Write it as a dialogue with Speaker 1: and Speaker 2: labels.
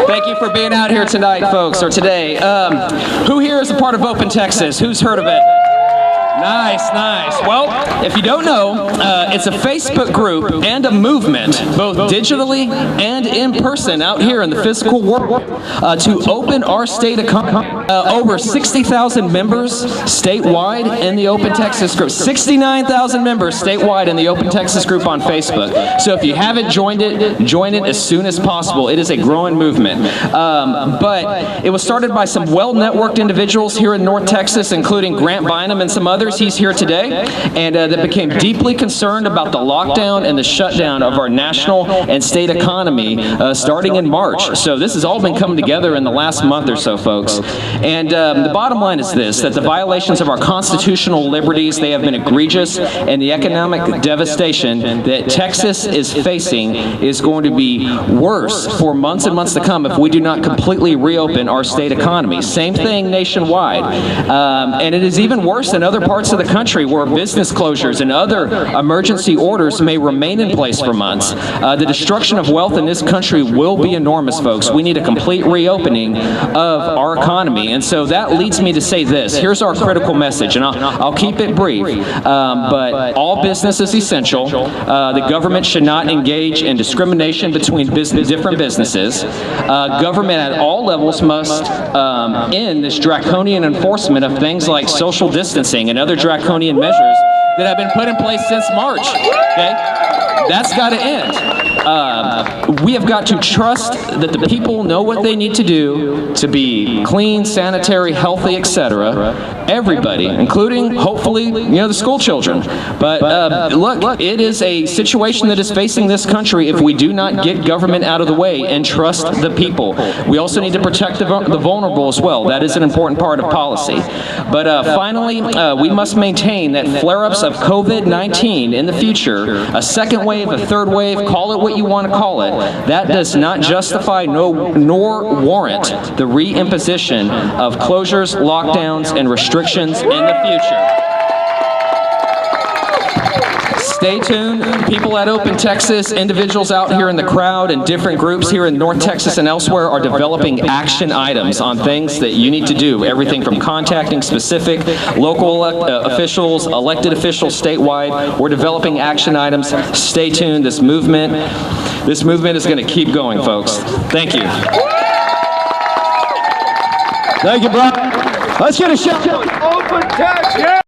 Speaker 1: Thank you for being out here tonight, folks, or today. Who here is a part of Open Texas? Who's heard of it? Nice, nice. Well, if you don't know, it's a Facebook group and a movement, both digitally and in person out here in the physical world, to open our state economy. Over 60,000 members statewide in the Open Texas group. 69,000 members statewide in the Open Texas group on Facebook. So if you haven't joined it, join it as soon as possible. It is a growing movement. But it was started by some well-networked individuals here in North Texas, including Grant Bynum and some others. He's here today, and that became deeply concerned about the lockdown and the shutdown of our national and state economy starting in March. So this has all been coming together in the last month or so, folks. And the bottom line is this, that the violations of our constitutional liberties, they have been egregious, and the economic devastation that Texas is facing is going to be worse for months and months to come if we do not completely reopen our state economy. Same thing nationwide. And it is even worse in other parts of the country where business closures and other emergency orders may remain in place for months. The destruction of wealth in this country will be enormous, folks. We need a complete reopening of our economy. And so that leads me to say this. Here's our critical message, and I'll keep it brief. But all business is essential. The government should not engage in discrimination between different businesses. Government at all levels must end this draconian enforcement of things like social distancing and other draconian measures that have been put in place since March. Okay? That's got to end. We have got to trust that the people know what they need to do to be clean, sanitary, healthy, etc. Everybody, including, hopefully, the school children. But look, it is a situation that is facing this country if we do not get government out of the way and trust the people. We also need to protect the vulnerable as well. That is an important part of policy. But finally, we must maintain that flare-ups of COVID-19 in the future, a second wave, a third wave, call it what you want to call it, that does not justify nor warrant the reimposition of closures, lockdowns, and restrictions in the future. Stay tuned. People at Open Texas, individuals out here in the crowd, and different groups here in North Texas and elsewhere are developing action items on things that you need to do. Everything from contacting specific local officials, elected officials statewide. We're developing action items. Stay tuned. This movement is going to keep going, folks. Thank you.
Speaker 2: Thank you, Brian. Let's get a shout out. Open Texas.